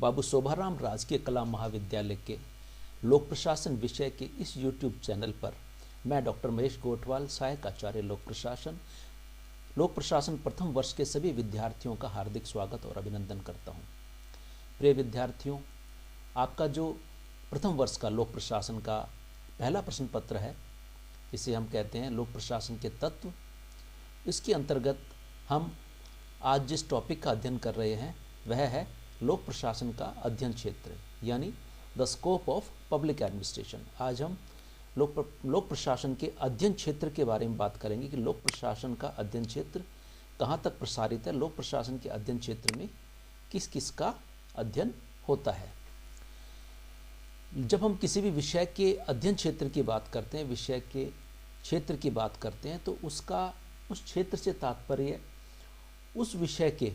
बाबू शोभाराम राजकीय कला महाविद्यालय के लोक प्रशासन विषय के इस YouTube चैनल पर मैं डॉक्टर महेश गोठवाल, सहायक आचार्य लोक प्रशासन प्रथम वर्ष के सभी विद्यार्थियों का हार्दिक स्वागत और अभिनंदन करता हूं। प्रिय विद्यार्थियों, आपका जो प्रथम वर्ष का लोक प्रशासन का पहला प्रश्न पत्र है, इसे हम कहते हैं लोक प्रशासन के तत्व। इसके अंतर्गत हम आज जिस टॉपिक का अध्ययन कर रहे हैं वह है लोक प्रशासन का अध्ययन क्षेत्र, यानी the scope of public administration. आज हम लोक प्रशासन के अध्ययन क्षेत्र के बारे में बात करेंगे कि लोक प्रशासन का अध्ययन क्षेत्र कहाँ तक प्रसारित है, लोक प्रशासन के अध्ययन क्षेत्र में किस किस का अध्ययन होता है। जब हम किसी भी विषय के अध्ययन क्षेत्र की बात करते हैं, विषय के क्षेत्र की बात करते हैं, तो उस क्षेत्र से तात्पर्य उस विषय के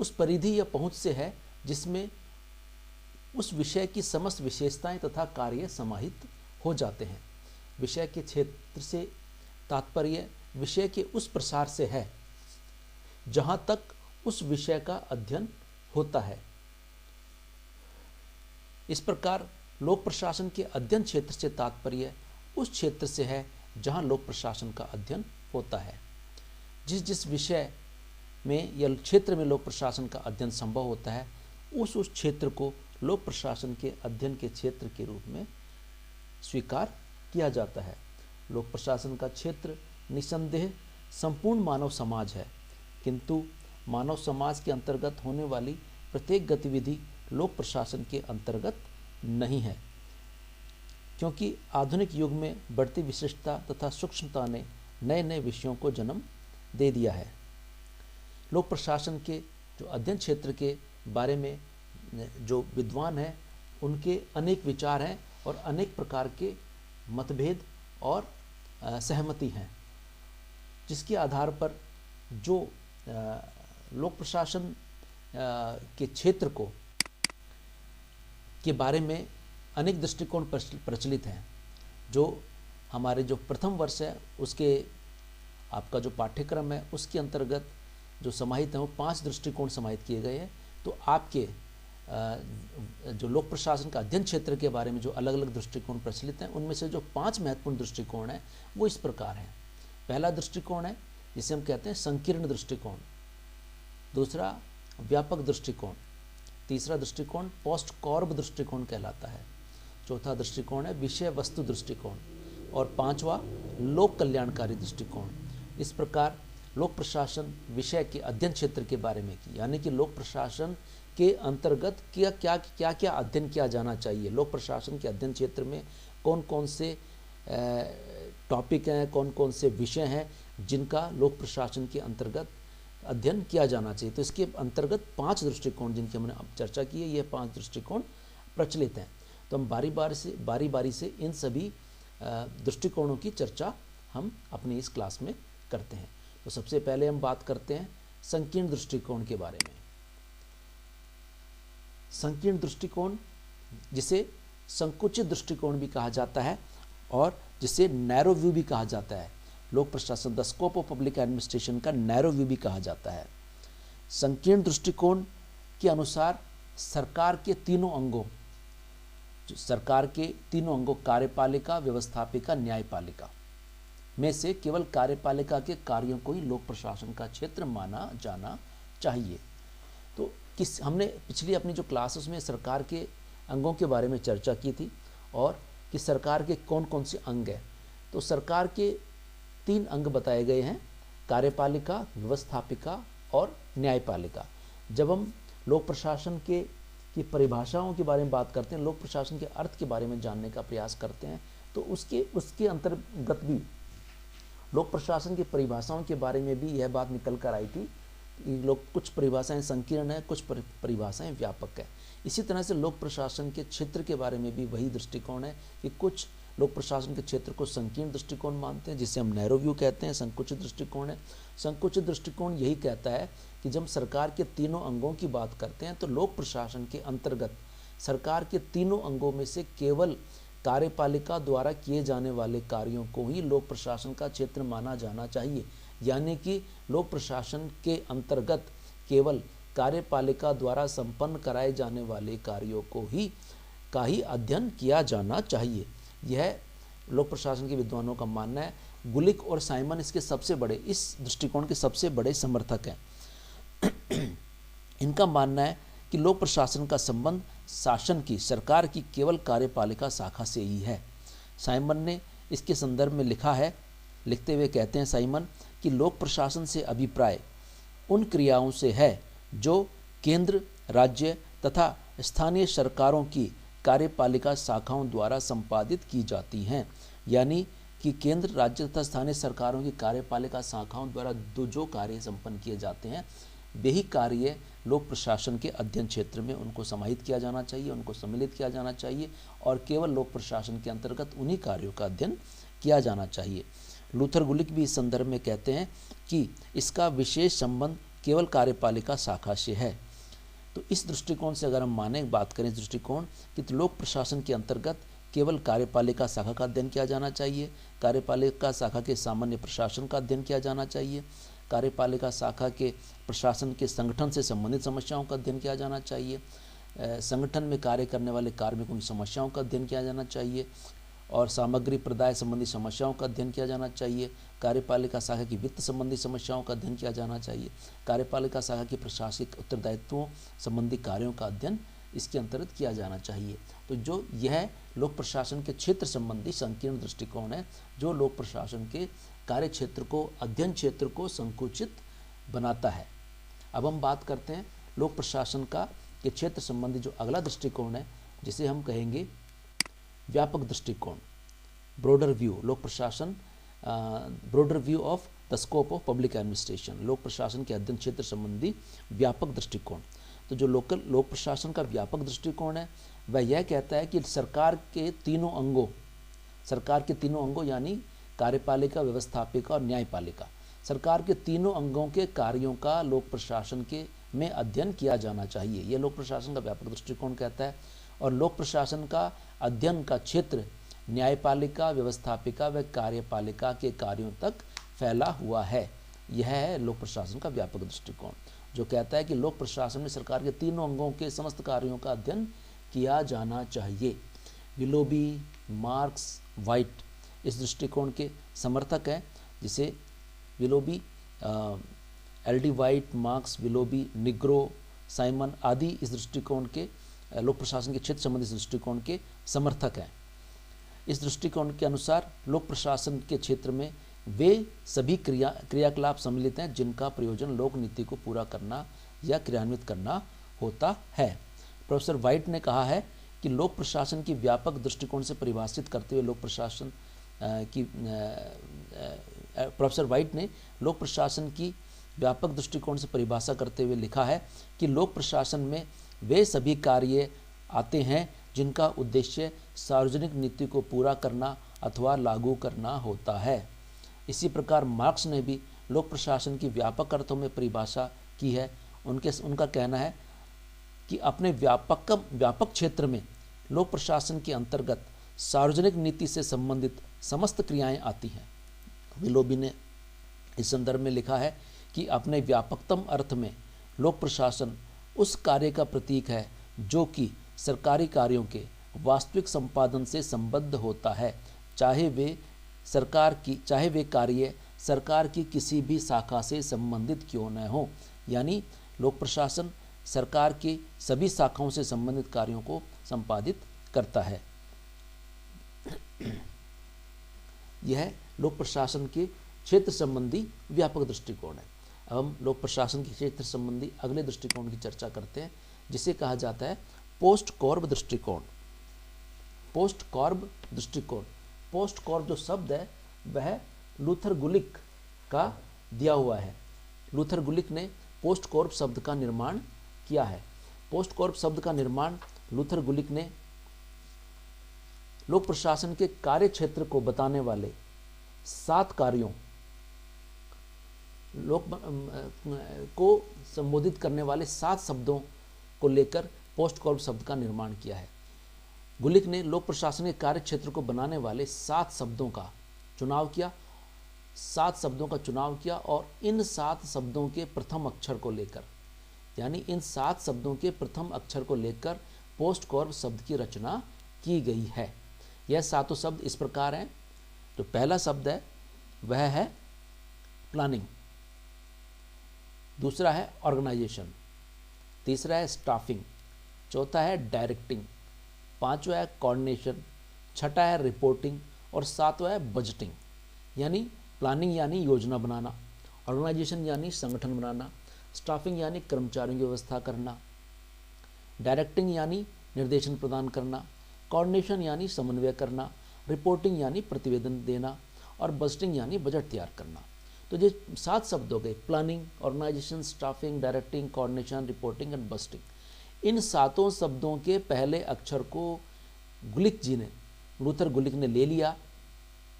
उस परिधि या पहुंच से है जिसमें उस विषय की समस्त विशेषताएं तथा कार्य समाहित हो जाते हैं। विषय के क्षेत्र से तात्पर्य विषय के उस प्रसार से है जहां तक उस विषय का अध्ययन होता है। इस प्रकार लोक प्रशासन के अध्ययन क्षेत्र से तात्पर्य उस क्षेत्र से है जहां लोक प्रशासन का अध्ययन होता है। जिस विषय में या क्षेत्र में लोक प्रशासन का अध्ययन संभव होता है, उस क्षेत्र को लोक प्रशासन के अध्ययन के क्षेत्र के रूप में स्वीकार किया जाता है। लोक प्रशासन का क्षेत्र निसंदेह संपूर्ण मानव समाज है, किंतु मानव समाज के अंतर्गत होने वाली प्रत्येक गतिविधि लोक प्रशासन के अंतर्गत नहीं है, क्योंकि आधुनिक युग में बढ़ती विशिष्टता तथा सूक्ष्मता ने नए नए विषयों को जन्म दे दिया है। लोक प्रशासन के जो अध्ययन क्षेत्र के बारे में जो विद्वान हैं, उनके अनेक विचार हैं और अनेक प्रकार के मतभेद और सहमति हैं, जिसके आधार पर जो लोक प्रशासन के क्षेत्र को के बारे में अनेक दृष्टिकोण प्रचलित हैं। जो हमारे जो प्रथम वर्ष है उसके आपका जो पाठ्यक्रम है उसके अंतर्गत जो समाहित हैं वो 5 दृष्टिकोण समाहित किए गए हैं। तो आपके जो लोक प्रशासन का अध्ययन क्षेत्र के बारे में जो अलग अलग दृष्टिकोण प्रचलित हैं, उनमें से जो 5 महत्वपूर्ण दृष्टिकोण हैं वो इस प्रकार हैं। पहला दृष्टिकोण है जिसे हम कहते हैं संकीर्ण दृष्टिकोण, दूसरा व्यापक दृष्टिकोण, तीसरा दृष्टिकोण पोस्ट कॉर्ब दृष्टिकोण कहलाता है, चौथा दृष्टिकोण है विषय वस्तु दृष्टिकोण और 5वां लोक कल्याणकारी दृष्टिकोण। इस प्रकार लोक प्रशासन विषय के अध्ययन क्षेत्र के बारे में की, यानी कि लोक प्रशासन के अंतर्गत क्या अध्ययन किया जाना चाहिए, लोक प्रशासन के अध्ययन क्षेत्र में कौन कौन से टॉपिक हैं, कौन कौन से विषय हैं जिनका लोक प्रशासन के अंतर्गत अध्ययन किया जाना चाहिए। तो इसके अंतर्गत 5 दृष्टिकोण जिनकी हमने अब चर्चा की है, ये 5 दृष्टिकोण प्रचलित हैं। तो हम बारी बारी से इन सभी दृष्टिकोणों की चर्चा हम अपनी इस क्लास में करते हैं। तो सबसे पहले हम बात करते हैं संकीर्ण दृष्टिकोण के बारे में। संकीर्ण दृष्टिकोण जिसे संकुचित दृष्टिकोण भी कहा जाता है और जिसे नैरो व्यू भी कहा जाता है। लोक प्रशासन the scope of public administration का नैरो व्यू भी कहा जाता है। संकीर्ण दृष्टिकोण के अनुसार सरकार के तीनों अंगों कार्यपालिका, व्यवस्थापिका, न्यायपालिका में से केवल कार्यपालिका के कार्यों को ही लोक प्रशासन का क्षेत्र माना जाना चाहिए। तो हमने पिछली अपनी जो क्लासेस में सरकार के अंगों के बारे में चर्चा की थी और कि सरकार के कौन कौन से अंग हैं। तो सरकार के 3 अंग बताए गए हैं, कार्यपालिका, व्यवस्थापिका और न्यायपालिका। जब हम लोक प्रशासन की परिभाषाओं के बारे में बात करते हैं, लोक प्रशासन के अर्थ के बारे में जानने का प्रयास करते हैं, तो उसके अंतर्गत भी लोक प्रशासन की परिभाषाओं के बारे में भी यह बात निकल कर आई थी कि कुछ परिभाषाएं संकीर्ण है, कुछ परिभाषाएं व्यापक है। इसी तरह से लोक प्रशासन के क्षेत्र के बारे में भी वही दृष्टिकोण है कि कुछ लोक प्रशासन के क्षेत्र को संकीर्ण दृष्टिकोण मानते हैं, जिसे हम नैरो व्यू कहते हैं। संकुचित दृष्टिकोण है। संकुचित दृष्टिकोण यही कहता है कि जब सरकार के तीनों अंगों की बात करते हैं तो लोक प्रशासन के अंतर्गत सरकार के तीनों अंगों में से केवल कार्यपालिका द्वारा किए जाने वाले कार्यों को ही लोक प्रशासन का क्षेत्र माना जाना चाहिए। यानी कि लोक प्रशासन के अंतर्गत केवल कार्यपालिका द्वारा संपन्न कराए जाने वाले कार्यों का ही अध्ययन किया जाना चाहिए। यह लोक प्रशासन के विद्वानों का मानना है। गुलिक और साइमन इस दृष्टिकोण के सबसे बड़े समर्थक हैं। इनका मानना है कि लोक प्रशासन का संबंध शासन की, सरकार की केवल कार्यपालिका शाखा से ही है। साइमन ने इसके संदर्भ में लिखते हुए कहते हैं साइमन कि लोक प्रशासन से अभिप्राय उन क्रियाओं से है जो केंद्र, राज्य तथा स्थानीय सरकारों की कार्यपालिका शाखाओं द्वारा संपादित की जाती हैं। यानी कि केंद्र, राज्य तथा स्थानीय सरकारों की कार्यपालिका शाखाओं द्वारा जो कार्य संपन्न किए जाते हैं, वही कार्य लोक प्रशासन के अध्ययन क्षेत्र में उनको समाहित किया जाना चाहिए, उनको सम्मिलित किया जाना चाहिए और केवल लोक प्रशासन के अंतर्गत उन्हीं कार्यों का अध्ययन किया जाना चाहिए। लूथर गुलिक भी इस संदर्भ में कहते हैं कि इसका विशेष संबंध केवल कार्यपालिका शाखा से है। तो इस दृष्टिकोण से अगर हम बात करें इस दृष्टिकोण कि तो लोक प्रशासन के अंतर्गत केवल कार्यपालिका शाखा का अध्ययन किया जाना चाहिए, कार्यपालिका शाखा के सामान्य प्रशासन का अध्ययन किया जाना चाहिए, कार्यपालिका शाखा के प्रशासन के संगठन से संबंधित समस्याओं का अध्ययन किया जाना चाहिए, संगठन में कार्य करने वाले कार्मिकों की समस्याओं का अध्ययन किया जाना चाहिए और सामग्री प्रदाय संबंधी समस्याओं का अध्ययन किया जाना चाहिए, कार्यपालिका शाखा की वित्त संबंधी समस्याओं का अध्ययन किया जाना चाहिए, कार्यपालिका शाखा की प्रशासनिक उत्तरदायित्वों संबंधी कार्यों का अध्ययन इसके अंतर्गत किया जाना चाहिए। तो जो यह लोक प्रशासन के क्षेत्र संबंधी संकीर्ण दृष्टिकोण है, जो लोक प्रशासन के कार्य क्षेत्र को, अध्ययन क्षेत्र को संकुचित बनाता है। अब हम बात करते हैं लोक प्रशासन के क्षेत्र संबंधी जो अगला दृष्टिकोण है, जिसे हम कहेंगे व्यापक दृष्टिकोण, ब्रॉडर व्यू। लोक प्रशासन, broader view of the scope of public administration, लोक प्रशासन के अध्ययन क्षेत्र संबंधी व्यापक दृष्टिकोण। तो जो लोक प्रशासन का व्यापक दृष्टिकोण है वह यह कहता है कि सरकार के तीनों अंगों यानी कार्यपालिका, व्यवस्थापिका और न्यायपालिका, सरकार के तीनों अंगों के कार्यों का लोक प्रशासन में अध्ययन किया जाना चाहिए। यह लोक प्रशासन का व्यापक दृष्टिकोण कहता है। और लोक प्रशासन का अध्ययन का क्षेत्र न्यायपालिका, व्यवस्थापिका व कार्यपालिका के कार्यों तक फैला हुआ है। यह है लोक प्रशासन का व्यापक दृष्टिकोण, जो कहता है कि लोक प्रशासन में सरकार के तीनों अंगों के समस्त कार्यों का अध्ययन किया जाना चाहिए। विलोबी, मार्क्स, वाइट इस दृष्टिकोण के समर्थक हैं, जिसे Willoughby, LD. White, marks, Willoughby, Negro, Simon आदि इस दृष्टिकोण के लोक प्रशासन के क्षेत्र संबंधी दृष्टिकोण के समर्थक हैं। इस दृष्टिकोण के अनुसार लोक प्रशासन के क्षेत्र में वे सभी क्रियाकलाप सम्मिलित हैं जिनका प्रयोजन लोक नीति को पूरा करना या क्रियान्वित करना होता है। प्रोफेसर वाइट ने कहा है कि लोक प्रशासन की व्यापक दृष्टिकोण से परिभाषित करते हुए प्रोफेसर वाइट ने लोक प्रशासन की व्यापक दृष्टिकोण से परिभाषा करते हुए लिखा है कि लोक प्रशासन में वे सभी कार्य आते हैं जिनका उद्देश्य सार्वजनिक नीति को पूरा करना अथवा लागू करना होता है। इसी प्रकार मार्क्स ने भी लोक प्रशासन की व्यापक अर्थों में परिभाषा की है। उनका कहना है कि अपने व्यापक क्षेत्र में लोक प्रशासन के अंतर्गत सार्वजनिक नीति से संबंधित समस्त क्रियाएं आती हैं। विलोबी ने इस संदर्भ में लिखा है कि अपने व्यापकतम अर्थ में लोक प्रशासन उस कार्य का प्रतीक है जो कि सरकारी कार्यों के वास्तविक संपादन से संबद्ध होता है, चाहे वे कार्य सरकार की किसी भी शाखा से संबंधित क्यों न हो। यानी लोक प्रशासन सरकार की सभी शाखाओं से संबंधित कार्यों को संपादित करता है। यह लोक प्रशासन के क्षेत्र संबंधी व्यापक दृष्टिकोण है। अब हम लोक प्रशासन के क्षेत्र संबंधी अगले दृष्टिकोण की चर्चा करते हैं, जिसे कहा जाता है पोस्ट कॉर्ब दृष्टिकोण। पोस्ट कॉर्ब दृष्टिकोण, पोस्ट कॉर्ब जो शब्द है वह लूथर गुलिक का दिया हुआ है। लूथर गुलिक ने पोस्ट कॉर्ब शब्द का निर्माण किया है। पोस्ट कॉर्ब शब्द का निर्माण लूथर गुलिक ने लोक प्रशासन के कार्य क्षेत्र को बताने वाले 7 कार्यों को संबोधित करने वाले 7 शब्दों को लेकर पोस्ट कॉर्ब शब्द का निर्माण किया है। गुलिक ने लोक प्रशासन के कार्य क्षेत्र को बनाने वाले 7 शब्दों का चुनाव किया, 7 शब्दों का चुनाव किया और इन 7 शब्दों के प्रथम अक्षर को लेकर यानी इन 7 शब्दों के प्रथम अक्षर को लेकर पोस्ट कॉर्प शब्द की रचना की गई है। यह 7 शब्द इस प्रकार हैं। जो पहला शब्द है वह है प्लानिंग, दूसरा है ऑर्गेनाइजेशन, तीसरा है स्टाफिंग, चौथा है डायरेक्टिंग, पांचवा है कोऑर्डिनेशन, छठा है रिपोर्टिंग और सातवां है बजटिंग। यानी प्लानिंग यानी योजना बनाना, ऑर्गेनाइजेशन यानी संगठन बनाना, स्टाफिंग यानी कर्मचारियों की व्यवस्था करना, डायरेक्टिंग यानी निर्देशन प्रदान करना, कोऑर्डिनेशन यानी समन्वय करना, रिपोर्टिंग यानी प्रतिवेदन देना और बजटिंग यानी बजट तैयार करना। तो ये 7 शब्द हो गए, planning, organisation, staffing, directing, coordination, reporting and budgeting. इन 7 शब्दों के पहले अक्षर को गुलिक जी ने, लूथर गुलिक ने ले लिया,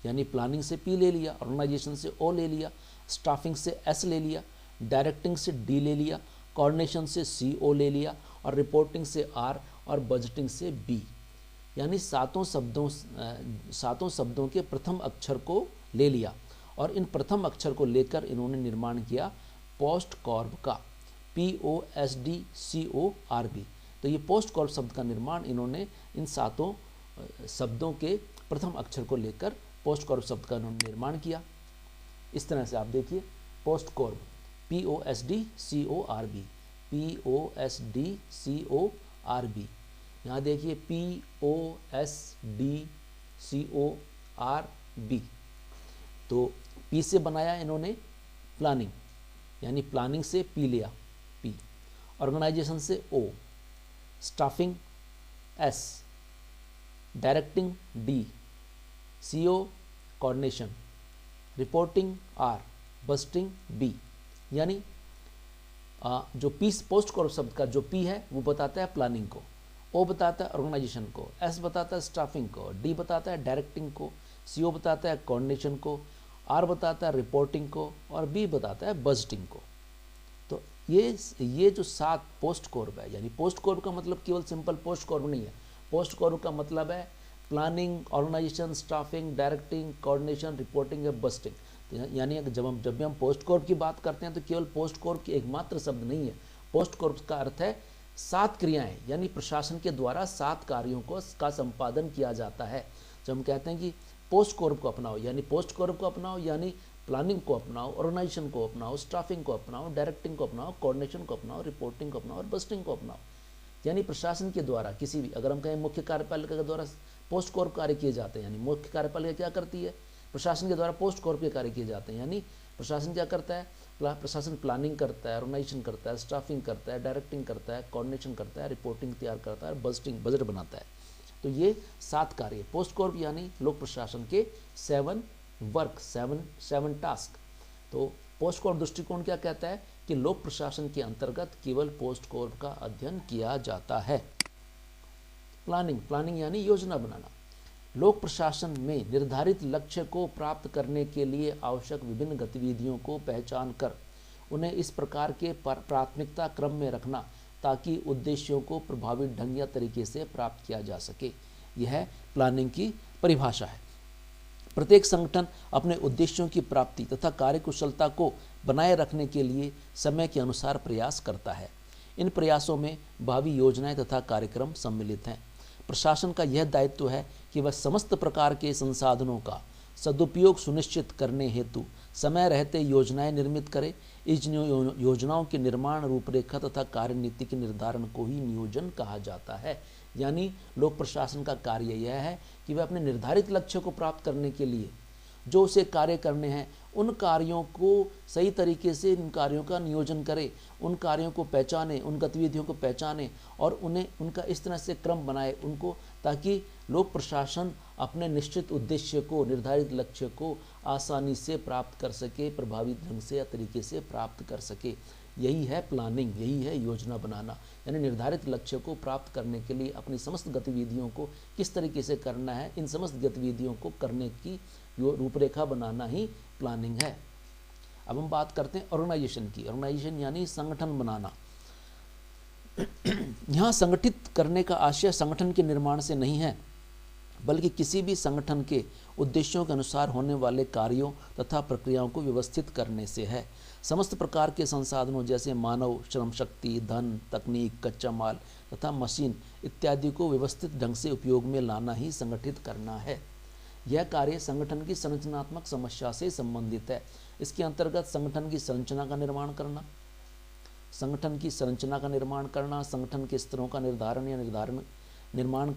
यानी प्लानिंग से पी ले लिया, ऑर्गेनाइजेशन से ओ ले लिया, स्टाफिंग से एस ले लिया, डायरेक्टिंग से डी ले लिया, कोऑर्डिनेशन से सी ओ ले लिया और रिपोर्टिंग से आर और बजटिंग से बी। यानी 7 शब्दों के प्रथम अक्षर को ले लिया और इन प्रथम अक्षर को लेकर इन्होंने निर्माण किया पोस्ट कॉर्प का, POSTCORP। तो ये पोस्ट कॉर्प शब्द का निर्माण इन्होंने इन 7 शब्दों के प्रथम अक्षर को लेकर पोस्ट कॉर्प शब्द का इन्होंने निर्माण किया। इस तरह से आप देखिए पोस्ट कॉर्प, POSTCORP, POSTCORP। यहाँ देखिए POSDCORB। तो पी से बनाया इन्होंने प्लानिंग, यानी प्लानिंग से पी लिया पी, ऑर्गेनाइजेशन से O, staffing S, directing D, CO coordination, reporting R, budgeting B. यानी जो पी पोस्ट कॉर्प शब्द का जो पी है वो बताता है प्लानिंग को, ओ बताता है ऑर्गेनाइजेशन को, एस बताता है स्टाफिंग को, डी बताता है डायरेक्टिंग को, सीओ बताता है कोऑर्डिनेशन को, आर बताता है रिपोर्टिंग को और बी बताता है बजटिंग को। तो ये जो 7 पोस्ट कॉर्प है, यानी पोस्ट कॉर्प का मतलब केवल सिंपल पोस्ट कॉर्प नहीं है। पोस्ट कॉर्प का मतलब है planning, organisation, staffing, directing, coordination, reporting और बजटिंग। यानी जब भी हम पोस्ट कॉर्प की बात करते हैं तो केवल पोस्ट कॉर्प की एकमात्र शब्द नहीं है। पोस्ट कॉर्प का अर्थ है 7 क्रियाएं, यानी प्रशासन के द्वारा 7 कार्यों का संपादन किया जाता है। जब हम कहते हैं कि पोस्ट कॉर्प को अपनाओ, यानी पोस्ट कॉर्प को अपनाओ यानी प्लानिंग को अपनाओ, ऑर्गेनाइजेशन को अपनाओ, स्टाफिंग को अपनाओ, डायरेक्टिंग को अपनाओ, कोऑर्डिनेशन को अपनाओ, रिपोर्टिंग को अपनाओ और बजटिंग को अपनाओ। यानी प्रशासन के द्वारा किसी भी, अगर हम कहें मुख्य कार्यपालिका के द्वारा पोस्ट कॉर्प कार्य किए जाते हैं, यानी मुख्य कार्यपालिका क्या करती है, प्रशासन के द्वारा पोस्ट कॉर्प के कार्य किए जाते हैं। यानी प्रशासन क्या करता है, प्रशासन प्लानिंग करता है, ऑर्गेनाइजेशन करता है, स्टाफिंग करता है, डायरेक्टिंग करता है, कोऑर्डिनेशन करता है, रिपोर्टिंग तैयार करता है, बजट बनाता है। तो ये 7 कार्य पोस्ट कॉर्प यानी लोक प्रशासन के 7 टास्क। तो पोस्ट कॉर्प दृष्टिकोण क्या कहता है कि लोक प्रशासन के अंतर्गत केवल पोस्ट कॉर्प का अध्ययन किया जाता है। प्लानिंग यानी योजना बनाना। लोक प्रशासन में निर्धारित लक्ष्य को प्राप्त करने के लिए आवश्यक विभिन्न गतिविधियों को पहचान कर उन्हें इस प्रकार के प्राथमिकता क्रम में रखना ताकि उद्देश्यों को प्रभावी ढंग या तरीके से प्राप्त किया जा सके। यह प्लानिंग की परिभाषा है। प्रत्येक संगठन अपने उद्देश्यों की प्राप्ति तथा कार्यकुशलता को बनाए रखने के लिए समय के अनुसार प्रयास करता है। इन प्रयासों में भावी योजनाएं तथा कार्यक्रम सम्मिलित हैं। प्रशासन का यह दायित्व है कि वह समस्त प्रकार के संसाधनों का सदुपयोग सुनिश्चित करने हेतु समय रहते योजनाएं निर्मित करे। इन योजनाओं के निर्माण, रूपरेखा तथा कार्यनीति के निर्धारण को ही नियोजन कहा जाता है। यानी लोक प्रशासन का कार्य यह है कि वह अपने निर्धारित लक्ष्य को प्राप्त करने के लिए जो उसे कार्य करने हैं उन कार्यों को सही तरीके से, इन कार्यों का नियोजन करे, उन कार्यों को पहचाने, उन गतिविधियों को पहचाने और उन्हें उनका इस तरह से क्रम बनाए उनको, ताकि लोक प्रशासन अपने निश्चित उद्देश्य को, निर्धारित लक्ष्य को आसानी से प्राप्त कर सके, प्रभावी ढंग से या तरीके से प्राप्त कर सके। यही है प्लानिंग, यही है योजना बनाना। यानी निर्धारित लक्ष्य को प्राप्त करने के लिए अपनी समस्त गतिविधियों को किस तरीके से करना है, इन समस्त गतिविधियों को करने की रूपरेखा बनाना ही प्लानिंग है। अब हम बात करते हैं ऑर्गेनाइजेशन की। ऑर्गेनाइजेशन यानी संगठन बनाना। यहाँ संगठित करने का आशय संगठन के निर्माण से नहीं है, बल्कि किसी भी संगठन के उद्देश्यों के अनुसार होने वाले कार्यों तथा प्रक्रियाओं को व्यवस्थित करने से है। समस्त प्रकार के संसाधनों जैसे मानव श्रम शक्ति, धन, तकनीक, कच्चा माल तथा मशीन इत्यादि को व्यवस्थित ढंग से उपयोग में लाना ही संगठित करना है। यह कार्य संगठन की संरचनात्मक समस्या से संबंधित है। इसके अंतर्गत संगठन की संरचना का निर्माण करना, संगठन के स्तरों का निर्माण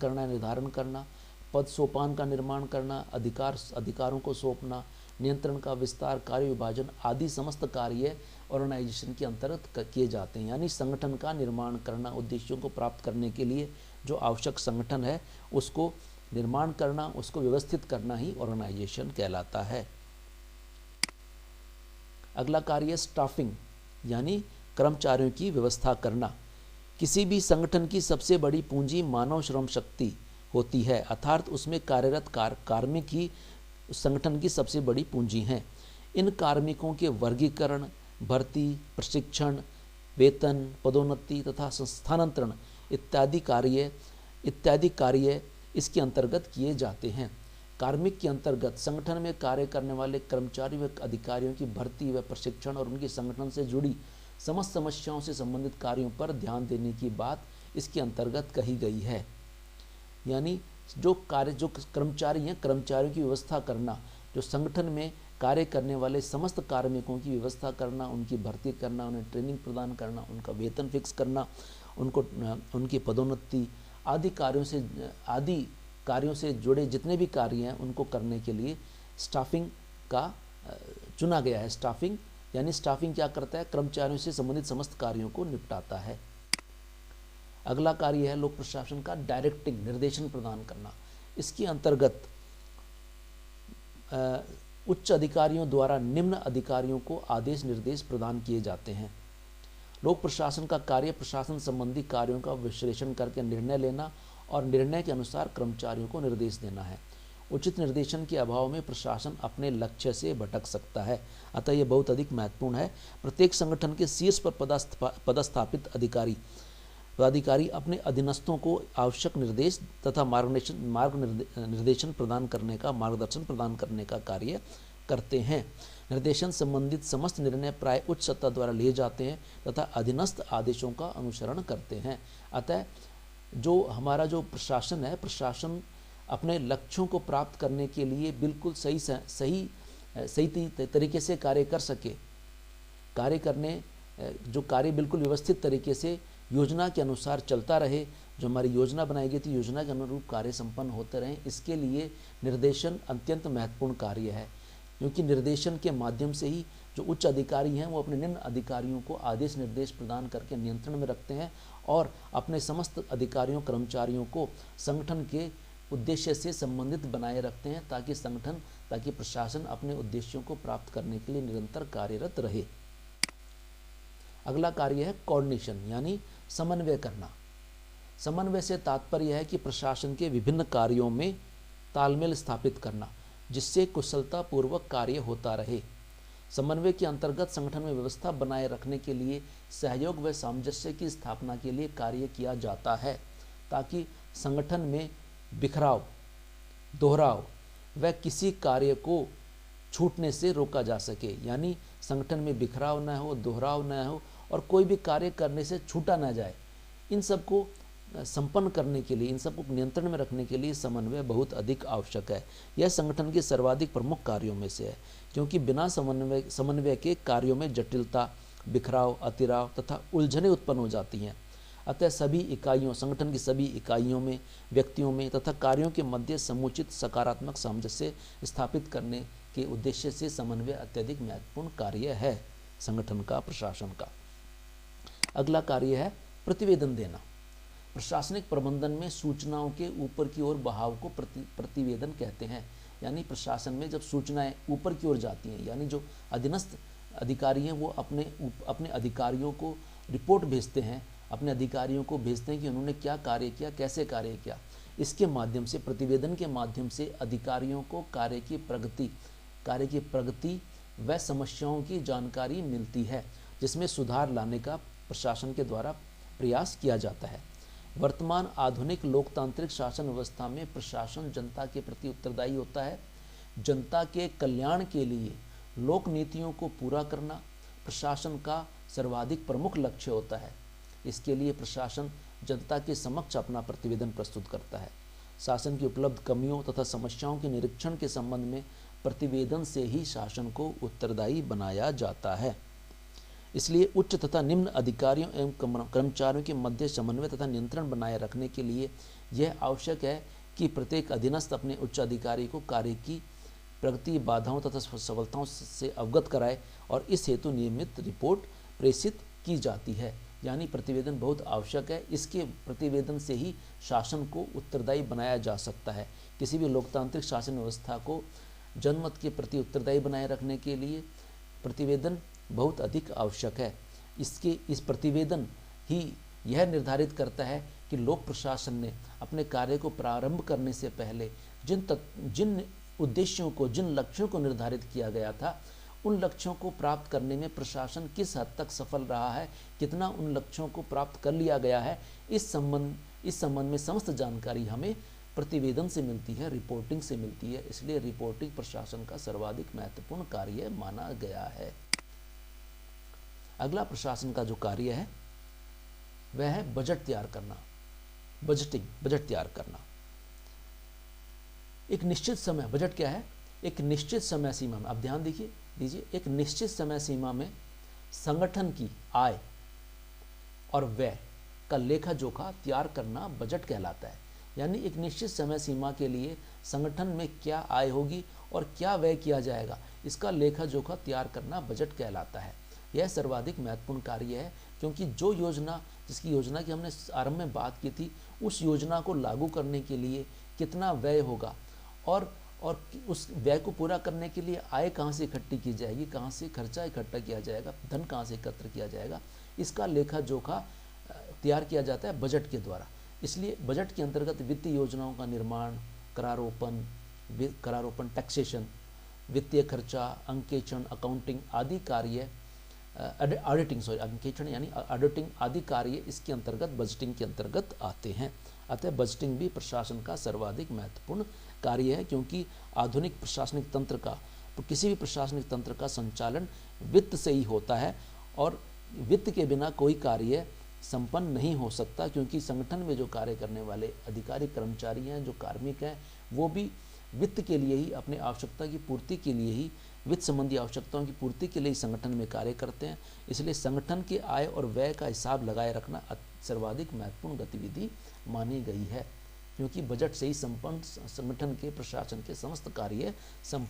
करना, पद सोपान का निर्माण करना, अधिकारों को सौंपना, नियंत्रण का विस्तार, कार्य विभाजन आदि समस्त कार्य ऑर्गेनाइजेशन के अंतर्गत किए जाते हैं। यानी संगठन का निर्माण करना, उद्देश्यों को प्राप्त करने के लिए जो आवश्यक संगठन है उसको निर्माण करना, उसको व्यवस्थित करना ही ऑर्गेनाइजेशन कहलाता है। अगला कार्य है स्टाफिंग, यानी कर्मचारियों की व्यवस्था करना। किसी भी संगठन की सबसे बड़ी पूंजी मानव श्रम शक्ति होती है, अर्थात उसमें कार्यरत कार्मिक ही संगठन की सबसे बड़ी पूंजी हैं। इन कार्मिकों के वर्गीकरण, भर्ती, प्रशिक्षण, वेतन, पदोन्नति तथा स्थानांतरण इत्यादि कार्य इसके अंतर्गत किए जाते हैं। कार्मिक के अंतर्गत संगठन में कार्य करने वाले कर्मचारी व अधिकारियों की भर्ती व प्रशिक्षण और उनकी संगठन से जुड़ी समस्त समस्याओं से संबंधित कार्यों पर ध्यान देने की बात इसके अंतर्गत कही गई है। यानी जो कर्मचारी हैं, कर्मचारियों की व्यवस्था करना, जो संगठन में कार्य करने वाले समस्त कार्मिकों की व्यवस्था करना, उनकी भर्ती करना, उन्हें ट्रेनिंग प्रदान करना, उनका वेतन फिक्स करना, उनकी पदोन्नति आदि कार्यों से जुड़े जितने भी कार्य हैं उनको करने के लिए स्टाफिंग का चुना गया है। स्टाफिंग क्या करता है? कर्मचारियों से संबंधित समस्त कार्यों को निपटाता है। अगला कार्य है लोक प्रशासन का डायरेक्टिंग, निर्देशन प्रदान करना। इसके अंतर्गत उच्च अधिकारियों द्वारा निम्न अधिकारियों को आदेश निर्देश प्रदान किए जाते हैं। लोक प्रशासन का कार्य प्रशासन संबंधी कार्यों का विश्लेषण करके निर्णय लेना और निर्णय के अनुसार कर्मचारियों को निर्देश देना है। उचित निर्देशन के अभाव में प्रशासन अपने लक्ष्य से भटक सकता है, अतः यह बहुत अधिक महत्वपूर्ण है। प्रत्येक संगठन के शीर्ष पर पदस्थापित पदाधिकारी अपने अधीनस्थों को आवश्यक निर्देश तथा मार्गदर्शन प्रदान करने का कार्य करते हैं। निर्देशन संबंधित समस्त निर्णय प्राय उच्च सत्ता द्वारा लिए जाते हैं तथा अधीनस्थ आदेशों का अनुसरण करते हैं। अतः जो हमारा जो प्रशासन है, प्रशासन अपने लक्ष्यों को प्राप्त करने के लिए बिल्कुल सही तरीके से कार्य कर सके, जो कार्य बिल्कुल व्यवस्थित तरीके से योजना के अनुसार चलता रहे, जो हमारी योजना बनाई गई थी योजना के अनुरूप कार्य संपन्न होते रहें, इसके लिए निर्देशन अत्यंत महत्वपूर्ण कार्य है। क्योंकि निर्देशन के माध्यम से ही जो उच्च अधिकारी हैं वो अपने निम्न अधिकारियों को आदेश निर्देश प्रदान करके नियंत्रण में रखते हैं और अपने समस्त अधिकारियों कर्मचारियों को संगठन के उद्देश्य से संबंधित बनाए रखते हैं, ताकि प्रशासन अपने उद्देश्यों को प्राप्त करने के लिए निरंतर कार्यरत रहे। अगला कार्य है कोऑर्डिनेशन, यानी समन्वय करना। समन्वय से तात्पर्य है कि प्रशासन के विभिन्न कार्यों में तालमेल स्थापित करना, जिससे कुशलतापूर्वक कार्य होता रहे। समन्वय के अंतर्गत संगठन में व्यवस्था बनाए रखने के लिए सहयोग व सामंजस्य की स्थापना के लिए कार्य किया जाता है, ताकि संगठन में बिखराव, दोहराव व किसी कार्य को छूटने से रोका जा सके। यानी संगठन में बिखराव न हो, दोहराव न हो और कोई भी कार्य करने से छूटा न जाए। इन सबको संपन्न करने के लिए, इन सबको नियंत्रण में रखने के लिए समन्वय बहुत अधिक आवश्यक है। यह संगठन के सर्वाधिक प्रमुख कार्यों में से है, क्योंकि बिना समन्वय के कार्यों में जटिलता, बिखराव, अतिराव तथा उलझनें उत्पन्न हो जाती हैं। अतः संगठन की सभी इकाइयों में, व्यक्तियों में तथा कार्यों के मध्य समुचित सकारात्मक सामंजस्य स्थापित करने के उद्देश्य से समन्वय अत्यधिक महत्वपूर्ण कार्य है संगठन का, प्रशासन का। अगला कार्य है प्रतिवेदन देना। प्रशासनिक प्रबंधन में सूचनाओं के ऊपर की ओर बहाव को प्रतिवेदन कहते हैं। यानी प्रशासन में जब सूचनाएं ऊपर की ओर जाती हैं, यानी जो अधीनस्थ अधिकारी हैं वो अपने अधिकारियों को रिपोर्ट भेजते हैं, अपने अधिकारियों को भेजते हैं कि उन्होंने क्या कार्य किया, कैसे कार्य किया। इसके माध्यम से, प्रतिवेदन के माध्यम से अधिकारियों को कार्य की प्रगति व समस्याओं की जानकारी मिलती है, जिसमें सुधार लाने का प्रशासन के द्वारा प्रयास किया जाता है। वर्तमान आधुनिक लोकतांत्रिक शासन व्यवस्था में प्रशासन जनता के प्रति उत्तरदायी होता है। जनता के कल्याण के लिए लोक नीतियों को पूरा करना प्रशासन का सर्वाधिक प्रमुख लक्ष्य होता है। इसके लिए प्रशासन जनता के समक्ष अपना प्रतिवेदन प्रस्तुत करता है। शासन की उपलब्ध कमियों तथा समस्याओं के निरीक्षण के संबंध में प्रतिवेदन से ही शासन को उत्तरदायी बनाया जाता है। इसलिए उच्च तथा निम्न अधिकारियों एवं कर्मचारियों के मध्य समन्वय तथा नियंत्रण बनाए रखने के लिए यह आवश्यक है कि प्रत्येक अधीनस्थ अपने उच्च अधिकारी को कार्य की प्रगति, बाधाओं तथा सफलताओं से अवगत कराए और इस हेतु नियमित रिपोर्ट प्रेषित की जाती है। यानी प्रतिवेदन बहुत आवश्यक है। इसके प्रतिवेदन से ही शासन को उत्तरदायी बनाया जा सकता है। किसी भी लोकतांत्रिक शासन व्यवस्था को जनमत के प्रति उत्तरदायी बनाए रखने के लिए प्रतिवेदन बहुत अधिक आवश्यक है। इस प्रतिवेदन ही यह निर्धारित करता है कि लोक प्रशासन ने अपने कार्य को प्रारंभ करने से पहले जिन उद्देश्यों को, जिन लक्ष्यों को निर्धारित किया गया था, उन लक्ष्यों को प्राप्त करने में प्रशासन किस हद तक सफल रहा है, कितना उन लक्ष्यों को प्राप्त कर लिया गया है, इस संबंध में समस्त जानकारी हमें प्रतिवेदन से मिलती है, रिपोर्टिंग से मिलती है। इसलिए रिपोर्टिंग प्रशासन का सर्वाधिक महत्वपूर्ण कार्य माना गया है। अगला प्रशासन का जो कार्य है वह है बजट तैयार करना, बजट तैयार करना। एक निश्चित समय, बजट क्या है? एक निश्चित समय सीमा में, आप ध्यान दीजिए, एक निश्चित समय सीमा में संगठन की आय और व्यय का लेखा जोखा तैयार करना बजट कहलाता है। यानी एक निश्चित समय सीमा के लिए संगठन में क्या आय होगी और क्या व्यय किया जाएगा, इसका लेखा जोखा तैयार करना बजट कहलाता है। यह सर्वाधिक महत्वपूर्ण कार्य है, क्योंकि जिसकी योजना की हमने आरंभ में बात की थी, उस योजना को लागू करने के लिए कितना व्यय होगा और उस व्यय को पूरा करने के लिए आय कहाँ से इकट्ठी की जाएगी, कहाँ से खर्चा इकट्ठा किया जाएगा, धन कहाँ से एकत्र किया जाएगा, इसका लेखा जोखा तैयार किया जाता है बजट के द्वारा। इसलिए बजट के अंतर्गत वित्तीय योजनाओं का निर्माण, करारोपण, टैक्सेशन, वित्तीय खर्चा, अंकेक्षण, अकाउंटिंग आदि कार्य, अंकेक्षण यानी ऑडिटिंग आदि कार्य इसके अंतर्गत, बजटिंग के अंतर्गत आते हैं। अतः बजटिंग भी प्रशासन का सर्वाधिक महत्वपूर्ण कार्य है, क्योंकि आधुनिक प्रशासनिक तंत्र का, किसी भी प्रशासनिक तंत्र का संचालन वित्त से ही होता है और वित्त के बिना कोई कार्य संपन्न नहीं हो सकता, क्योंकि संगठन में जो कार्य करने वाले अधिकारी, कर्मचारी हैं, जो कार्मिक हैं, वो भी वित्त के लिए ही, अपनी आवश्यकता की पूर्ति के लिए ही, वित्त संबंधी आवश्यकताओं की पूर्ति के लिए संगठन में कार्य करते हैं। इसलिए संगठन के आय और व्यय का हिसाब लगाए रखना सर्वाधिक महत्वपूर्ण गतिविधि मानी गई है, क्योंकि बजट से ही संपन्न संगठन के, प्रशासन के समस्त कार्य संपन्न